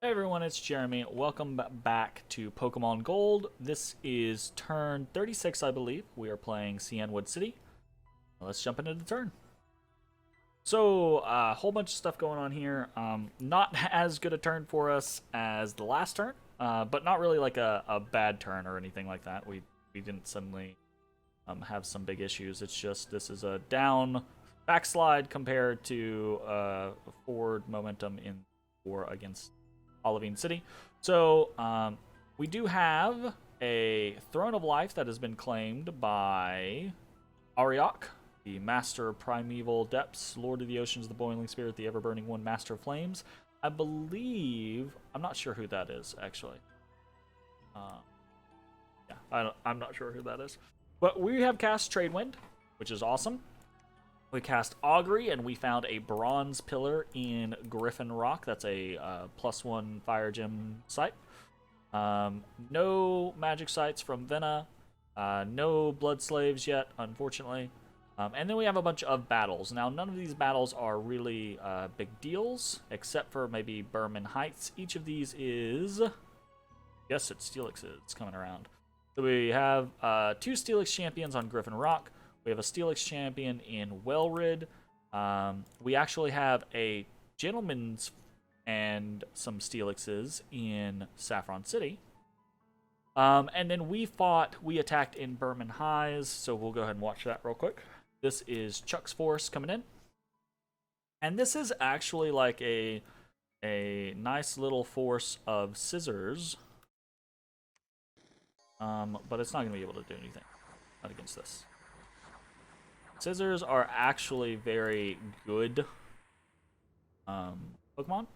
Hey everyone, it's Jeremy. Welcome back to Pokemon Gold. This is turn 36, I believe. We are playing Cyanwood City. Let's jump into the turn. So, a whole bunch of stuff going on here. Not as good a turn for us as the last turn, but not really like a bad turn or anything like that. We didn't suddenly have some big issues. It's just this is a down backslide compared to forward momentum in war against Olivine City. So we do have a Throne of Life that has been claimed by Ariok, the Master of Primeval Depths, Lord of the Oceans, the Boiling Spirit, the Ever-Burning One, Master of Flames. I believe... I'm not sure who that is, actually. Uh, yeah, I'm not sure who that is. But we have cast Tradewind, which is awesome. We cast Augury, and we found a Bronze Pillar in Griffin Rock. That's a +1 Fire Gem site. No magic sites from Vena. No Blood Slaves yet, unfortunately. And then we have a bunch of battles. Now, none of these battles are really big deals, except for maybe Berman Heights. Each of these is... Yes, it's Steelix is coming around. So we have 2 Steelix champions on Griffin Rock. We have a Steelix champion in Wellrid. We actually have a Gentleman's and some Steelixes in Saffron City. And then we attacked in Berman Highs, so we'll go ahead and watch that real quick. This is Chuck's force coming in. And this is actually like a nice little force of scissors. But it's not going to be able to do anything. Not against this. Scissors are actually very good Pokemon.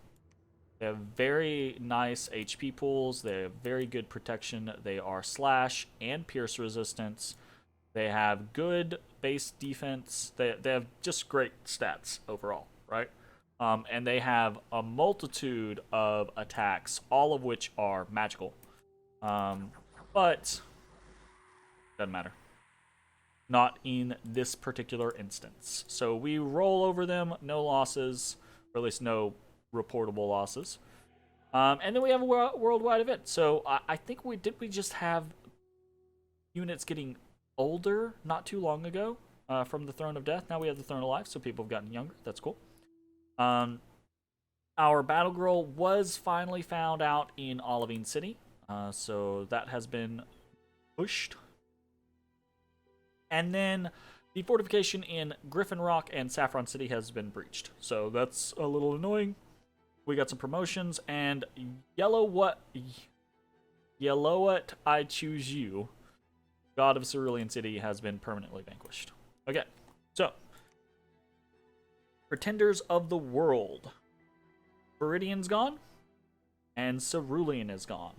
They have very nice HP pools. They have very good protection. They are Slash and Pierce resistance. They have good base defense. They have just great stats overall, right? And they have a multitude of attacks, all of which are magical. But doesn't matter. Not in this particular instance. So we roll over them, no losses, or at least no reportable losses. And then we have a worldwide event. So I think we just have units getting older not too long ago from the Throne of Death. Now we have the Throne of Life, so people have gotten younger. That's cool. Our Battle Girl was finally found out in Olivine City. So that has been pushed. And then the fortification in Griffin Rock and Saffron City has been breached. So that's a little annoying. We got some promotions, and Yellowit, I Choose You, God of Cerulean City, has been permanently vanquished. Okay, so Pretenders of the World. Viridian's gone, and Cerulean is gone.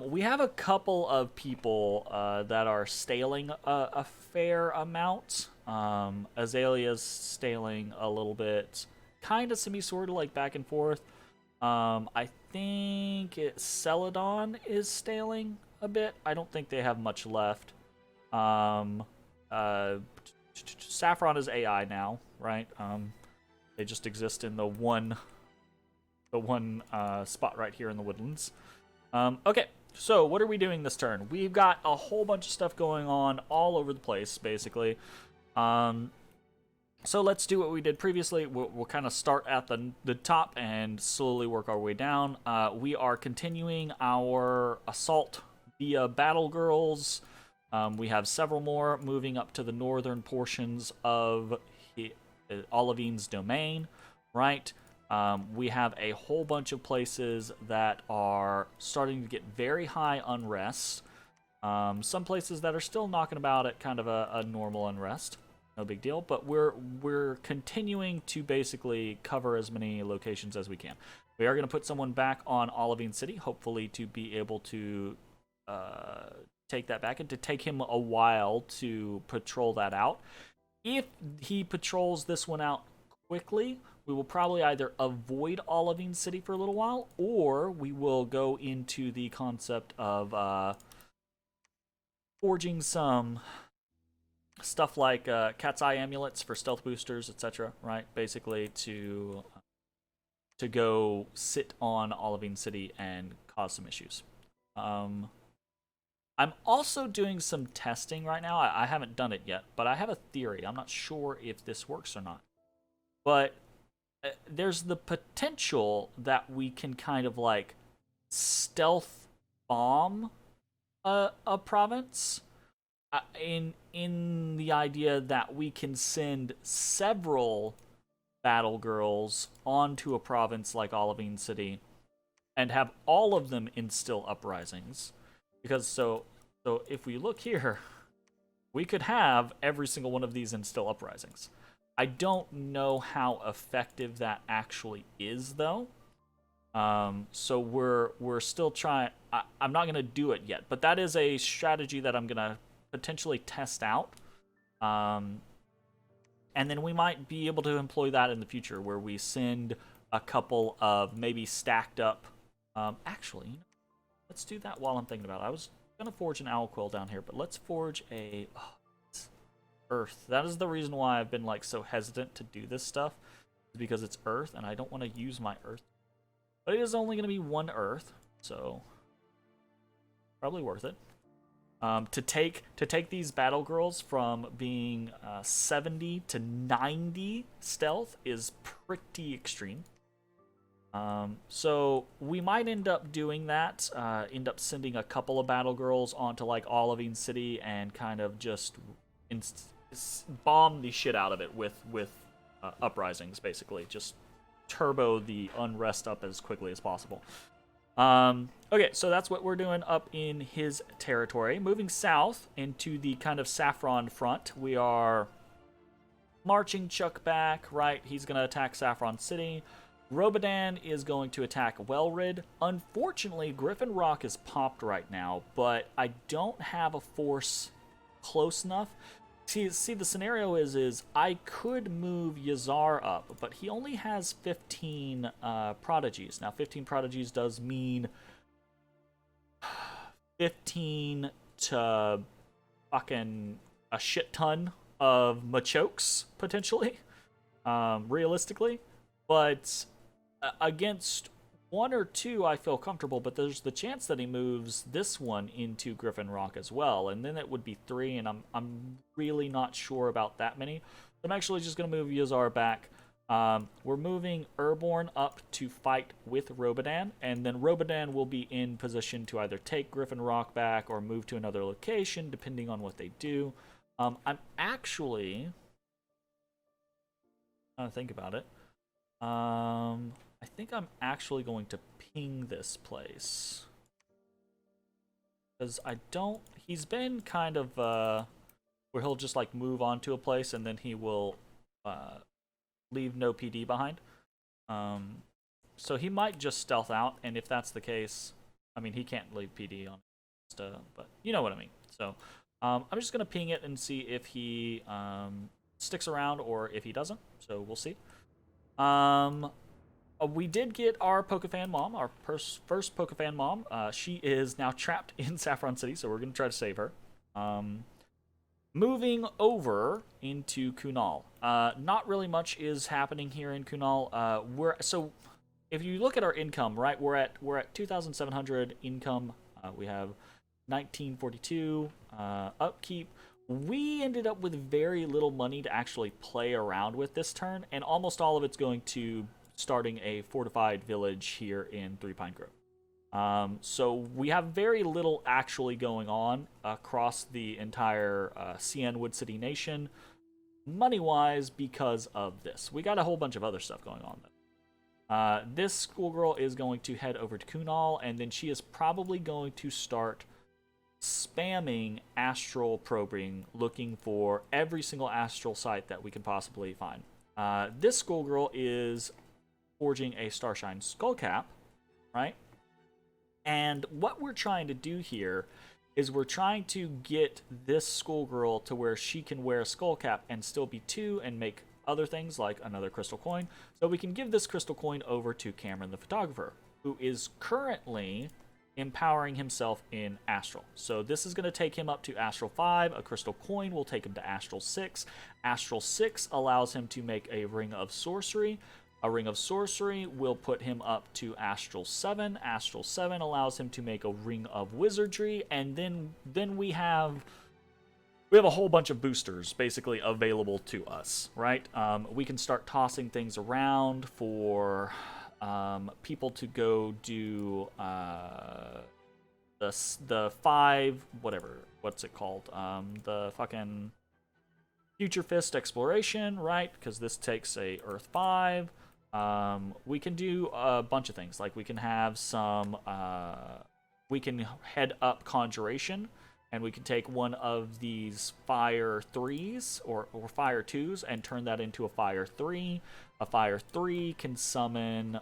We have a couple of people that are staling a fair amount. Azalea's staling a little bit, kind of semi-sort of like back and forth. I think Celadon is staling a bit. I don't think they have much left. Saffron is AI now, right? They just exist in the one spot right here in the woodlands. Okay, so what are we doing this turn? We've got a whole bunch of stuff going on all over the place, basically. So let's do what we did previously. We'll kind of start at the top and slowly work our way down. We are continuing our assault via Battle Girls. We have several more moving up to the northern portions of Olivine's domain, right? We have a whole bunch of places that are starting to get very high unrest. Some places that are still knocking about at kind of a normal unrest. No big deal, but we're continuing to basically cover as many locations as we can. We are going to put someone back on Olivine City, hopefully to be able to take that back, and to take him a while to patrol that out. If he patrols this one out quickly, we will probably either avoid Olivine City for a little while, or we will go into the concept of forging some stuff like cat's eye amulets for stealth boosters, etc., right? Basically to to go sit on Olivine City and cause some issues. I'm also doing some testing right now. I haven't done it yet, but I have a theory. I'm not sure if this works or not. But there's the potential that we can kind of like stealth bomb a province in the idea that we can send several battle girls onto a province like Olivine City and have all of them instill uprisings. Because so if we look here, we could have every single one of these instill uprisings. I don't know how effective that actually is, though. So we're still trying. I'm not gonna do it yet, but that is a strategy that I'm gonna potentially test out. And then we might be able to employ that in the future, where we send a couple of maybe stacked up. Actually, let's do that while I'm thinking about it. I was gonna forge an owl quill down here, but let's forge a earth. That is the reason why I've been like so hesitant to do this stuff, because it's earth, and I don't want to use my earth. But it is only going to be one earth, so probably worth it. To take these battle girls from being 70 to 90 stealth is pretty extreme. So we might end up doing that. End up sending a couple of battle girls onto like Olivine City and kind of just bomb the shit out of it with uprisings, basically. Just turbo the unrest up as quickly as possible. Okay, so that's what we're doing up in his territory. Moving south into the kind of Saffron front, we are marching Chuck back, right? He's going to attack Saffron City. Robodan is going to attack Wellrid. Unfortunately, Griffin Rock is popped right now, but I don't have a force close enough. See, the scenario is I could move Yazar up, but he only has 15 prodigies. Now, 15 prodigies does mean 15 to fucking a shit ton of Machokes, potentially, realistically. But against one or two, I feel comfortable, but there's the chance that he moves this one into Griffin Rock as well, and then it would be 3, and I'm really not sure about that many. I'm actually just going to move Yazar back. We're moving Urborn up to fight with Robodan, and then Robodan will be in position to either take Griffin Rock back or move to another location, depending on what they do. I'm actually... I think about it. I think I'm actually going to ping this place. Because I don't... He's been kind of, where he'll just, like, move on to a place and then he will, leave no PD behind. So he might just stealth out, and if that's the case... I mean, he can't leave PD on but you know what I mean. So, I'm just going to ping it and see if he, sticks around or if he doesn't. So, we'll see. We did get our Pokefan mom, our first Pokefan mom. She is now trapped in Saffron City, so we're going to try to save her. Moving over into Kunal. Not really much is happening here in Kunal. So if you look at our income, right, we're at 2,700 income. We have 1942 upkeep. We ended up with very little money to actually play around with this turn, and almost all of it's going to starting a fortified village here in Three Pine Grove. So we have very little actually going on across the entire Cyanwood City nation, money-wise, because of this. We got a whole bunch of other stuff going on, though. This schoolgirl is going to head over to Kunal, and then she is probably going to start spamming astral probing, looking for every single astral site that we can possibly find. This schoolgirl is forging a Starshine Skullcap, right? And what we're trying to do here is we're trying to get this schoolgirl to where she can wear a Skullcap and still be 2 and make other things like another crystal coin. So we can give this crystal coin over to Cameron the photographer, who is currently empowering himself in Astral. So this is going to take him up to Astral 5. A crystal coin will take him to Astral 6. Astral 6 allows him to make a Ring of Sorcery. A Ring of Sorcery will put him up to Astral 7. Astral 7 allows him to make a Ring of Wizardry, and then we have a whole bunch of boosters basically available to us, right? We can start tossing things around for people to go do the 5, what's it called? The fucking Future Fist Exploration, right? Because this takes a Earth 5. We can do a bunch of things. Like we can have some, we can head up Conjuration, and we can take one of these Fire 3s or Fire 2s and turn that into a Fire 3. A Fire 3 can summon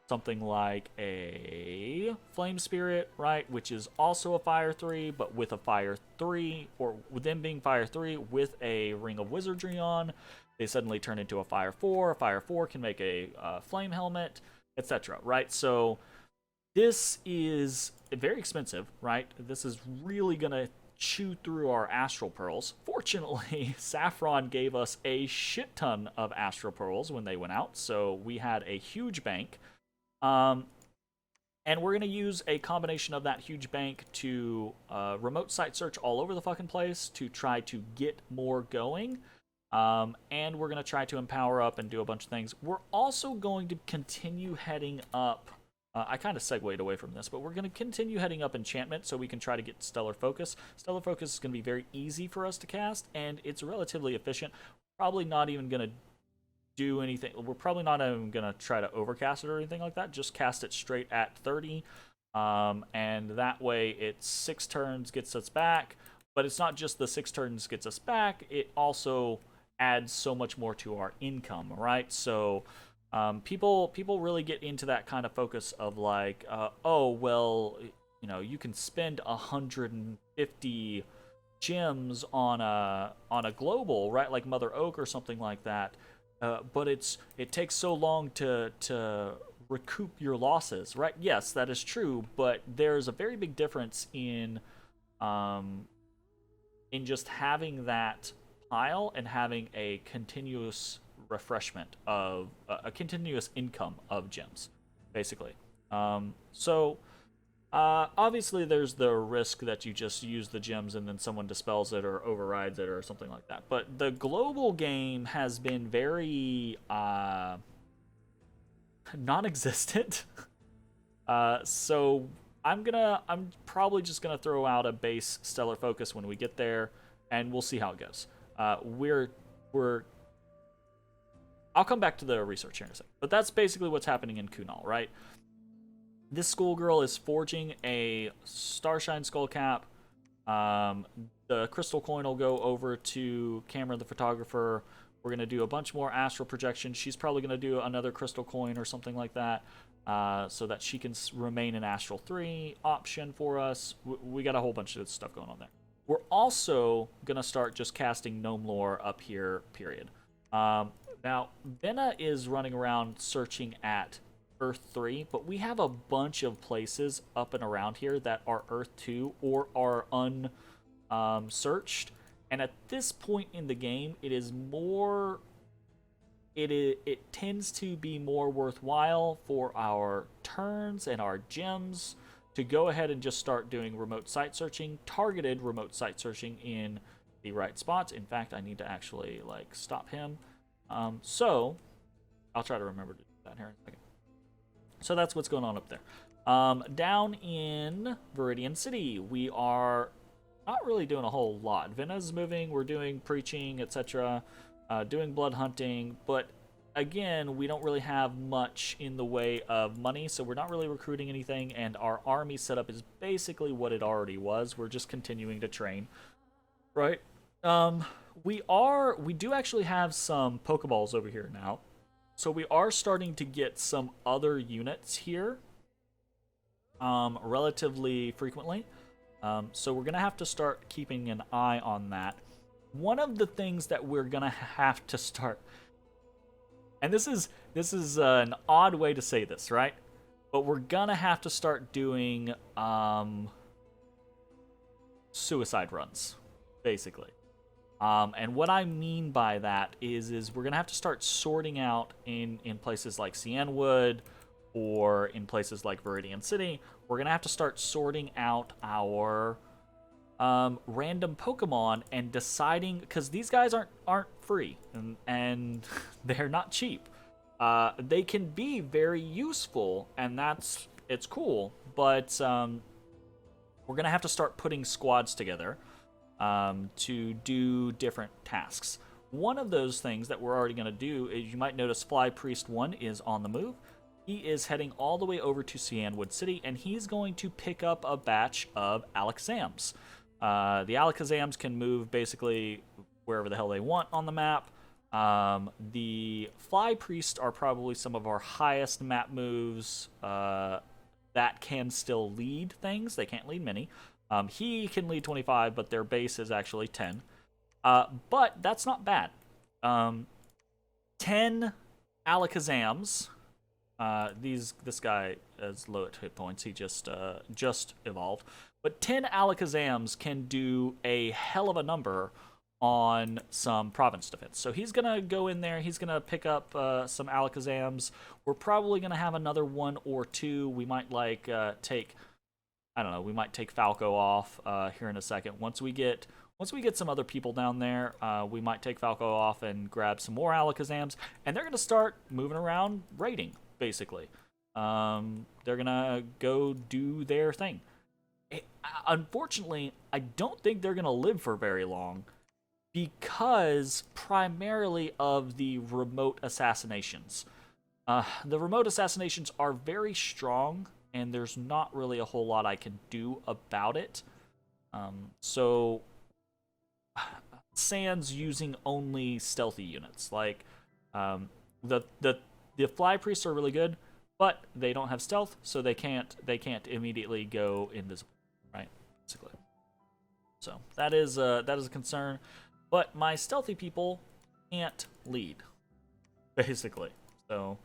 something like a Flame Spirit, right? Which is also a Fire 3, but with a Fire 3, or with them being Fire 3 with a Ring of Wizardry on, they suddenly turn into a Fire 4. A Fire 4 can make a Flame Helmet, etc., right? So this is very expensive, right? This is really going to chew through our Astral Pearls. Fortunately, Saffron gave us a shit ton of Astral Pearls when they went out, so we had a huge bank. And we're going to use a combination of that huge bank to remote site search all over the fucking place to try to get more going. And we're going to try to empower up and do a bunch of things. We're also going to continue heading up. I kind of segued away from this, but we're going to continue heading up enchantment so we can try to get Stellar Focus. Stellar Focus is going to be very easy for us to cast, and it's relatively efficient. Probably not even going to do anything. We're probably not even going to try to overcast it or anything like that. Just cast it straight at 30, and that way it's 6 turns gets us back. But it's not just the 6 turns gets us back. It also adds so much more to our income, right? So people really get into that kind of focus of like, oh well, you know, you can spend 150 gems on a global, right? Like Mother Oak or something like that. But it takes so long to recoup your losses, right? Yes, that is true, but there's a very big difference in just having that pile and having a continuous refreshment of a continuous income of gems, basically. Obviously there's the risk that you just use the gems and then someone dispels it or overrides it or something like that. But the global game has been very non-existent. So I'm probably just gonna throw out a base Stellar Focus when we get there, and we'll see how it goes. I'll come back to the research here in a second. But that's basically what's happening in Kunal, right? This schoolgirl is forging a Starshine Skullcap. The crystal coin will go over to Cameron the photographer. We're going to do a bunch more astral projections. She's probably going to do another crystal coin or something like that, so that she can remain an Astral 3 option for us. We got a whole bunch of stuff going on there. We're also going to start just casting Gnome Lore up here, period. Now, Venna is running around searching at Earth 3, but we have a bunch of places up and around here that are Earth 2 or are unsearched. And at this point in the game, it is more... It tends to be more worthwhile for our turns and our gems to go ahead and just start doing remote site searching, targeted remote site searching in the right spots. In fact, I need to actually like stop him. So I'll try to remember to do that here in a second. So that's what's going on up there. Down in Viridian City, we are not really doing a whole lot. Venna's moving, we're doing preaching, etc., doing blood hunting, but again, we don't really have much in the way of money, so we're not really recruiting anything, and our army setup is basically what it already was. We're just continuing to train, right? We do actually have some Pokeballs over here now. So we are starting to get some other units here relatively frequently. So we're going to have to start keeping an eye on that. One of the things that we're going to have to start... And this is an odd way to say this, right? But we're going to have to start doing suicide runs, basically. And what I mean by that is we're gonna have to start sorting out in places like Cyanwood or in places like Viridian City. We're gonna have to start sorting out our random Pokemon and deciding, because these guys aren't free and they're not cheap. They can be very useful, and it's cool, but we're gonna have to start putting squads together to do different tasks. One of those things that we're already going to do is, you might notice Fly Priest 1 is on the move. He is heading all the way over to Cyanwood City, and he's going to pick up a batch of Alakazams. The Alakazams can move basically wherever the hell they want on the map. The Fly Priest are probably some of our highest map moves that can still lead things. They can't lead many. He can lead 25, but their base is actually 10. But that's not bad. 10 Alakazams. This guy is low at hit points. He just evolved. But 10 Alakazams can do a hell of a number on some province defense. So he's going to go in there. He's going to pick up some Alakazams. We're probably going to have another one or two. We might take... I don't know, we might take Falco off here in a second. Once we get some other people down there, we might take Falco off and grab some more Alakazams, and they're going to start moving around raiding, basically. They're going to go do their thing. Unfortunately, I don't think they're going to live for very long, because primarily of the remote assassinations. The remote assassinations are very strong, and there's not really a whole lot I can do about it. So, sans using only stealthy units. Like, the Fly Priests are really good, but they don't have stealth, so they can't immediately go invisible, right? Basically. So that is a concern. But my stealthy people can't lead, basically. So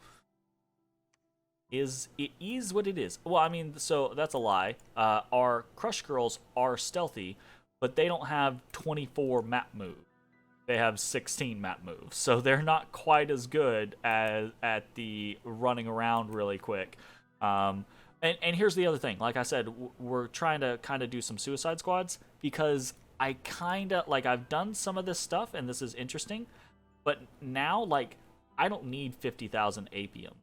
it is what it is. Well, I mean, so that's a lie. Our Crush Girls are stealthy, but they don't have 24 map moves. They have 16 map moves, so they're not quite as good as at the running around really quick. And here's the other thing. Like I said, we're trying to kind of do some suicide squads, because I kind of, like, I've done some of this stuff, and this is interesting, but now, like, I don't need 50,000 Apium.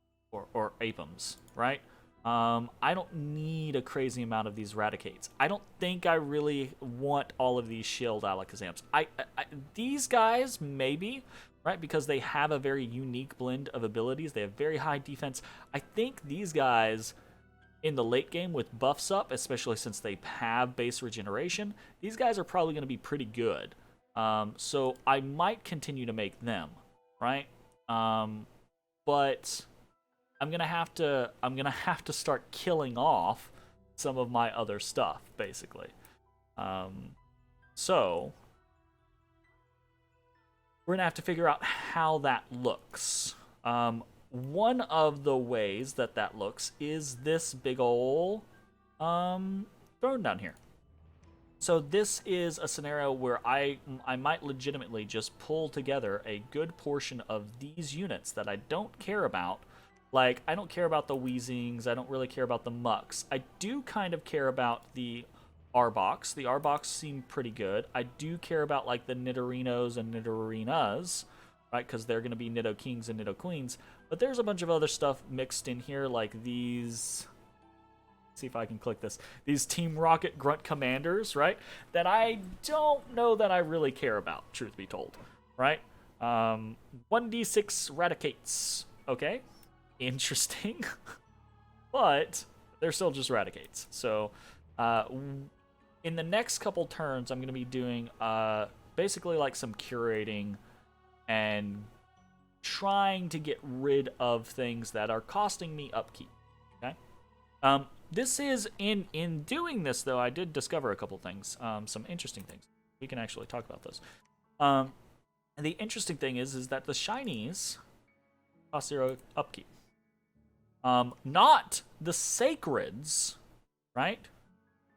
Or Apums, right? I don't need a crazy amount of these Raticates. I don't think I really want all of these Shield Alakazams. These guys, maybe, right? Because they have a very unique blend of abilities. They have very high defense. I think these guys, in the late game with buffs up, especially since they have base regeneration, these guys are probably going to be pretty good. So I might continue to make them, right? But I'm gonna have to start killing off some of my other stuff, basically. So we're gonna have to figure out how that looks. One of the ways that looks is this big ol' throne down here. So this is a scenario where I might legitimately just pull together a good portion of these units that I don't care about. Like, I don't care about the Weezings, I don't really care about the Mucks. I do kind of care about the Arboks. The Arboks seem pretty good. I do care about, like, the Nidorinos and Nidorinas, right? Because they're going to be Nido Kings and Nido Queens. But there's a bunch of other stuff mixed in here, like these... Let's see if I can click this. These Team Rocket Grunt Commanders, right? That I don't know that I really care about, truth be told, right? 1d6 Raticates, okay? Interesting. But they're still just Raticates. So in the next couple turns, I'm going to be doing basically like some curating and trying to get rid of things that are costing me upkeep. Okay. This is in doing this, though, I did discover a couple things, some interesting things. We can actually talk about those. And the interesting thing is that the shinies cost 0 upkeep. Not the sacreds, right?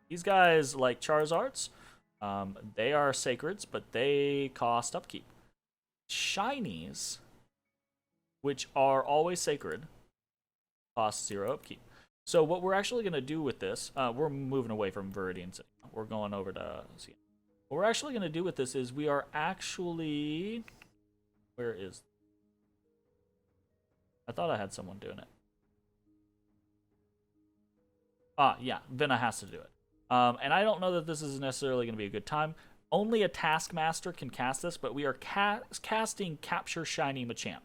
These guys, like Charizards, They are sacreds, but they cost upkeep. Shinies, which are always sacred, cost 0 upkeep. So what we're actually going to do with this, we're moving away from Viridian City. We're going over to Cyan. What we're actually going to do with this is we are actually... Where is... I thought I had someone doing it. Yeah, Venna has to do it. And I don't know that this is necessarily going to be a good time. Only a Taskmaster can cast this, but we are casting Capture Shiny Machamp.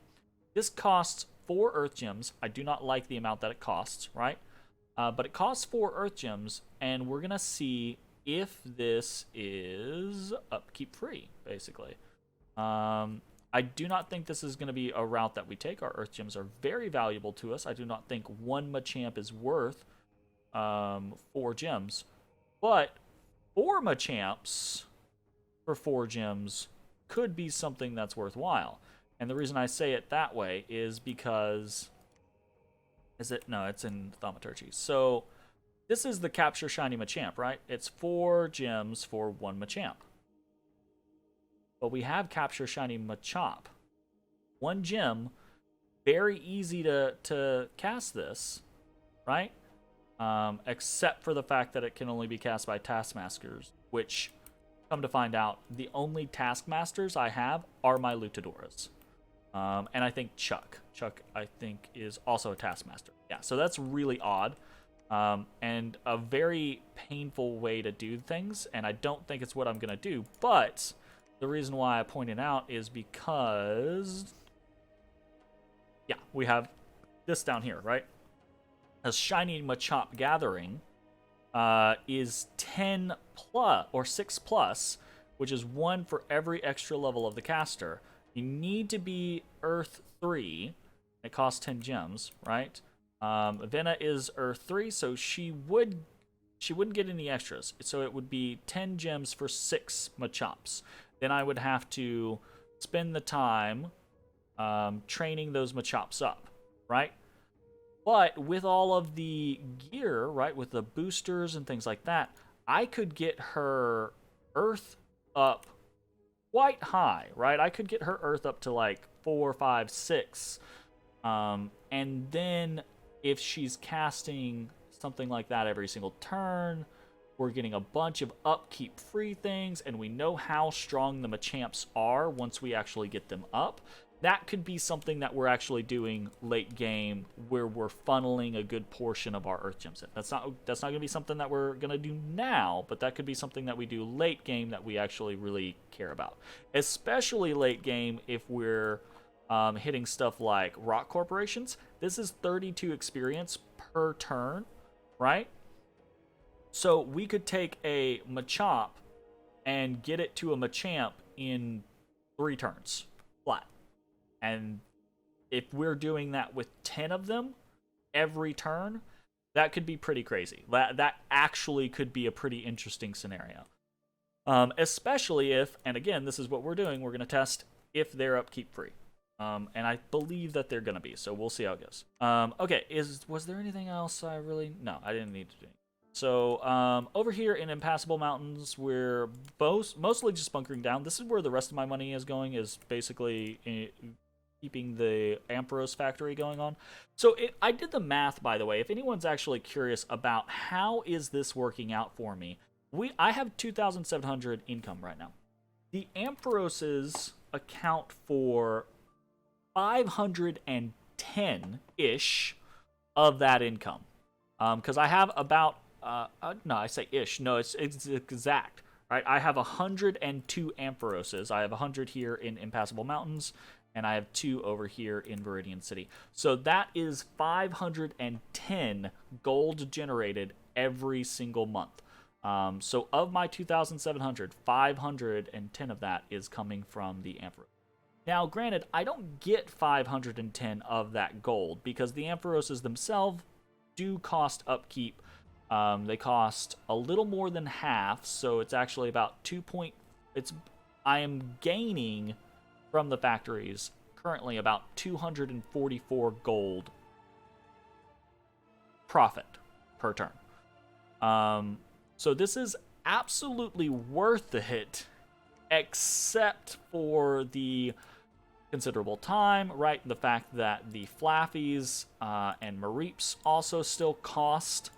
This costs 4 Earth Gems. I do not like the amount that it costs, right? But it costs 4 Earth Gems, and we're going to see if this is upkeep free, basically. I do not think this is going to be a route that we take. Our Earth Gems are very valuable to us. I do not think 1 Machamp is worth 4 gems. But 4 Machamps for 4 gems could be something that's worthwhile. And the reason I say it that way is because... Is it? No, it's in Thaumaturgy. So this is the Capture Shiny Machamp, right? It's 4 gems for 1 Machamp. But we have Capture Shiny Machop. 1 gem, very easy to cast this, right? Except for the fact that it can only be cast by Taskmasters, which, come to find out, the only Taskmasters I have are my Luchadoras. And I think Chuck. Chuck, I think, is also a Taskmaster. Yeah, so that's really odd. And a very painful way to do things, and I don't think it's what I'm going to do. But the reason why I point it out is because... Yeah, we have this down here, right? A Shiny Machop Gathering is 10 plus, or 6 plus, which is 1 for every extra level of the caster. You need to be Earth 3. It costs 10 gems, right? Venna is Earth 3, so she wouldn't get any extras. So it would be 10 gems for 6 Machops. Then I would have to spend the time training those Machops up, right? But with all of the gear, right, with the boosters and things like that, I could get her Earth up quite high, right? I could get her Earth up to like 4, 5, 6. And then if she's casting something like that every single turn, we're getting a bunch of upkeep free things, and we know how strong the Machamps are once we actually get them up. That could be something that we're actually doing late game, where we're funneling a good portion of our Earth Gems in. That's not going to be something that we're going to do now, but that could be something that we do late game that we actually really care about. Especially late game if we're hitting stuff like Rock Corporations. This is 32 experience per turn, right? So we could take a Machop and get it to a Machamp in 3 turns, flat. And if we're doing that with 10 of them every turn, that could be pretty crazy. That actually could be a pretty interesting scenario. Especially if, and again, this is what we're doing, we're going to test if they're upkeep free. And I believe that they're going to be, so we'll see how it goes. Okay, was there anything else I really... No, I didn't need to do anything. So, over here in Impassable Mountains, we're mostly just bunkering down. This is where the rest of my money is going, is basically keeping the Ampharos factory going on. So I did the math, by the way. If anyone's actually curious about how is this working out for me, I have 2,700 income right now. The Ampharoses account for 510-ish of that income. Because I have about... no, I say ish. No, it's exact. Right? I have 102 Ampharoses. I have 100 here in Impassable Mountains, and I have 2 over here in Viridian City. So that is 510 gold generated every single month. So of my 2,700, 510 of that is coming from the Ampharos. Now, granted, I don't get 510 of that gold, because the Ampharoses themselves do cost upkeep. They cost a little more than half, so it's actually about I am gaining from the factories currently about 244 gold profit per turn. So this is absolutely worth it, except for the considerable time, right? The fact that the Flaffies and Mareeps also still cost.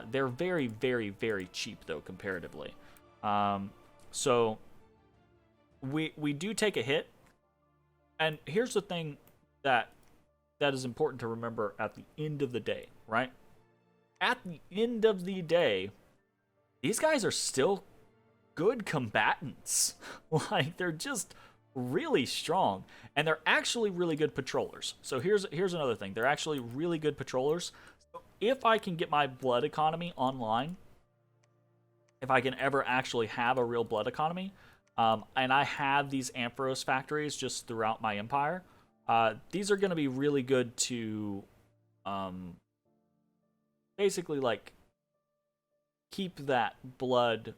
They're very, very, very cheap, though, comparatively. So we do take a hit. And here's the thing that is important to remember at the end of the day, right? At the end of the day, these guys are still good combatants. Like, they're just really strong, and they're actually really good patrollers. So here's another thing. They're actually really good patrollers. So if I can get my blood economy online, if I can ever actually have a real blood economy, and I have these Ampharos factories just throughout my empire, these are going to be really good to basically, like, keep that blood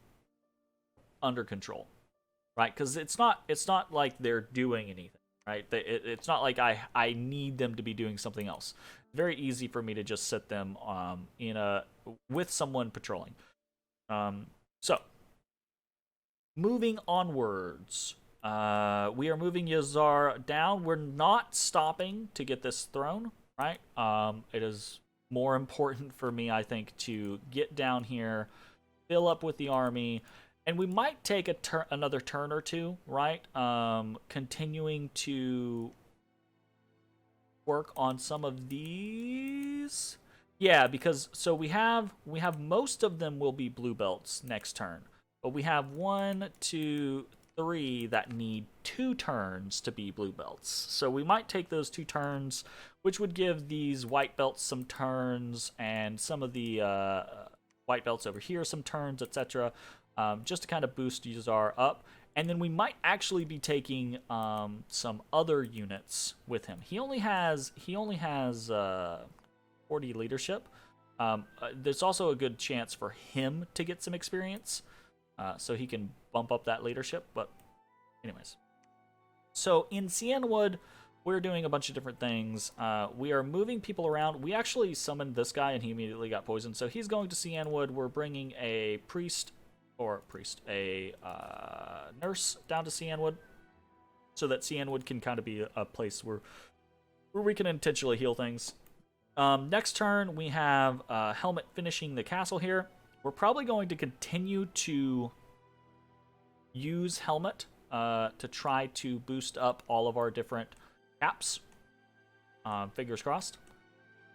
under control, right? Because it's not like they're doing anything, right? It's not like I need them to be doing something else. It's very easy for me to just set them with someone patrolling. So moving onwards, we are moving Yazar down. We're not stopping to get this throne, right? It is more important for me, I think, to get down here, fill up with the army, and we might take another turn or two, right? Continuing to work on some of these. Yeah, because so we have most of them will be blue belts next turn, but we have 1, 2, 3 that need 2 turns to be blue belts. So we might take those 2 turns, which would give these white belts some turns, and some of the white belts over here some turns, etc. Just to kind of boost Yazar up. And then we might actually be taking some other units with him. He only has 40 leadership. There's also a good chance for him to get some experience, so he can bump up that leadership. But anyways, so in Cyanwood, we're doing a bunch of different things. We are moving people around. We actually summoned this guy, and he immediately got poisoned. So he's going to Cyanwood. We're bringing a nurse down to Cyanwood, so that Cyanwood can kind of be a place where we can intentionally heal things. Next turn, we have Helmet finishing the castle here. We're probably going to continue to use Helmet to try to boost up all of our different caps. Fingers crossed.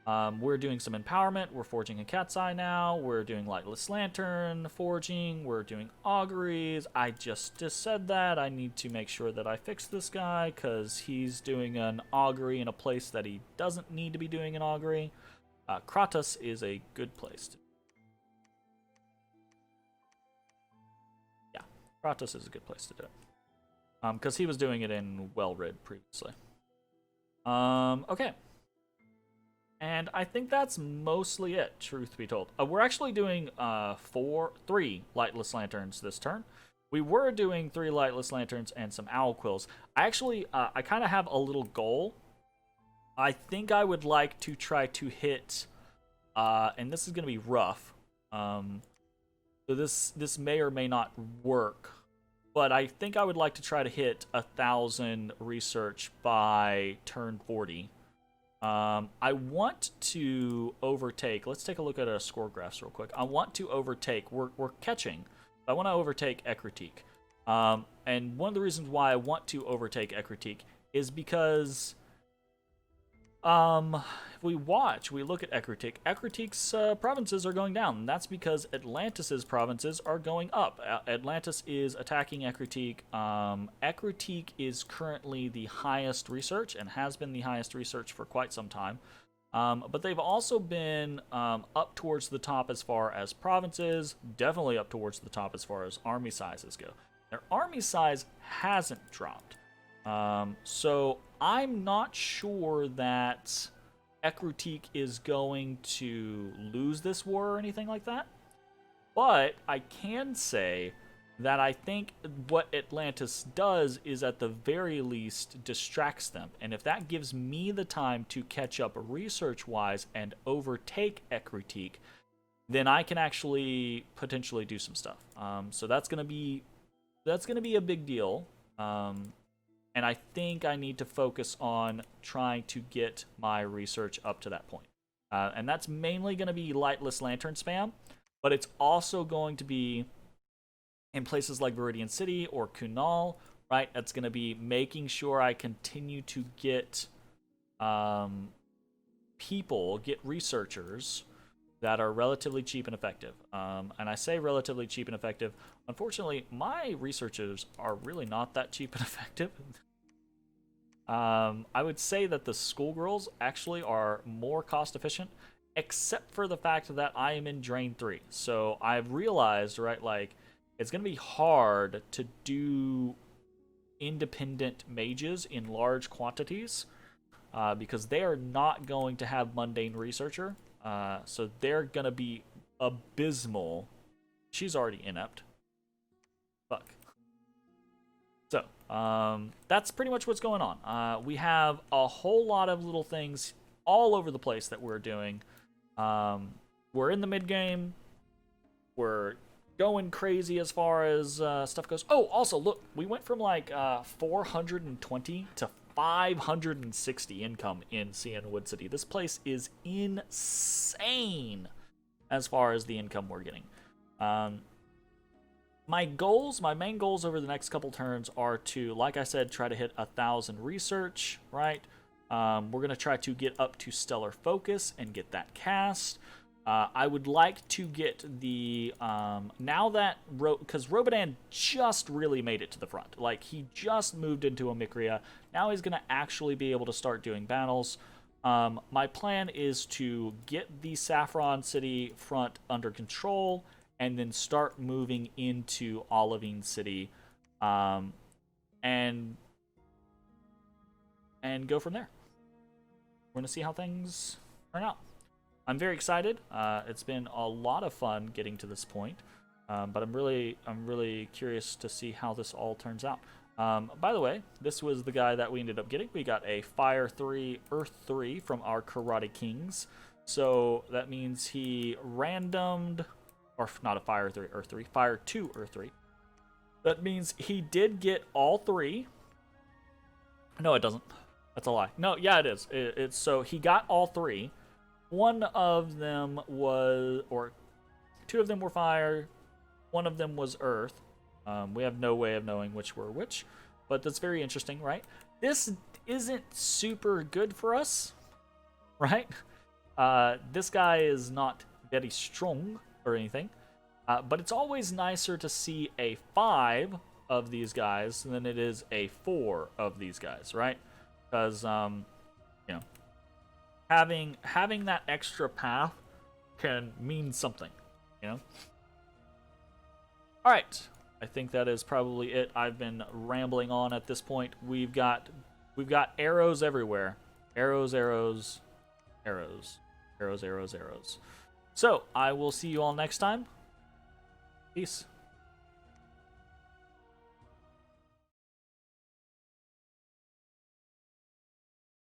We're doing some empowerment. We're forging a cat's eye now. We're doing lightless lantern forging. We're doing auguries. I just said that. I need to make sure that I fix this guy, because he's doing an augury in a place that he doesn't need to be doing an augury. Kratos is a good place to. Yeah, Kratos is a good place to do it. Because he was doing it in Wellrid previously. Okay. And I think that's mostly it, truth be told. We're actually doing 3 lightless lanterns this turn. We were doing 3 lightless lanterns and some owl quills. I actually, I kind of have a little goal. I think I would like to try to hit, and this is going to be rough. So this may or may not work, but I think I would like to try to hit 1,000 research by turn 40. I want to overtake. Let's take a look at our score graphs real quick. I want to overtake. We're catching. I want to overtake Ekritik. And one of the reasons why I want to overtake Ekritik is because if we look at Ekritik, Ekritik's provinces are going down. And that's because Atlantis's provinces are going up. Atlantis is attacking Ekritik. Ekritik is currently the highest research and has been the highest research for quite some time. But they've also been up towards the top as far as provinces, definitely up towards the top as far as army sizes go. Their army size hasn't dropped. So I'm not sure that Ekritik is going to lose this war or anything like that. But I can say that I think what Atlantis does is at the very least distracts them. And if that gives me the time to catch up research-wise and overtake Ekritik, then I can actually potentially do some stuff. So that's gonna be a big deal. And I think I need to focus on trying to get my research up to that point. And that's mainly going to be lightless lantern spam, but it's also going to be in places like Viridian City or Kunal, right? That's going to be making sure I continue to get get researchers that are relatively cheap and effective. And I say relatively cheap and effective. Unfortunately, my researchers are really not that cheap and effective. I would say that the schoolgirls actually are more cost efficient, except for the fact that I am in Drain 3. So I've realized, right, like, it's going to be hard to do independent mages in large quantities because they are not going to have mundane researcher. So they're going to be abysmal. She's already inept. Fuck. So, that's pretty much what's going on. We have a whole lot of little things all over the place that we're doing. We're in the mid game. We're going crazy as far as stuff goes. Oh, also, look, we went from like 420 to 560 income in Cyanwood City. This place is insane as far as the income we're getting. My main goals over the next couple turns are to, like I said, try to hit 1,000 research, right? We're going to try to get up to Stellar Focus and get that cast. I would like to get the, now that, because Robodan just really made it to the front. Like, he just moved into Omicria. Now he's going to actually be able to start doing battles. My plan is to get the Saffron City front under control and then start moving into Olivine City, and go from there. We're going to see how things turn out. I'm very excited. It's been a lot of fun getting to this point, but I'm really curious to see how this all turns out. By the way, this was the guy that we ended up getting. We got a Fire 3, Earth 3 from our Karate Kings. So that means he randomed, or not a Fire 3, Earth 3, Fire 2, Earth 3. That means he did get all three. No, it doesn't. That's a lie. No, yeah, it is. It's so he got all three. One of them was, or two of them were fire. One of them was earth. We have no way of knowing which were which, but that's very interesting, right? This isn't super good for us, right? This guy is not very strong or anything, but it's always nicer to see a 5 of these guys than it is a 4 of these guys, right? Because, you know, having that extra path can mean something, you know? Alright, I think that is probably it. I've been rambling on at this point. We've got arrows everywhere. Arrows, arrows, arrows. Arrows, arrows, arrows. So, I will see you all next time. Peace.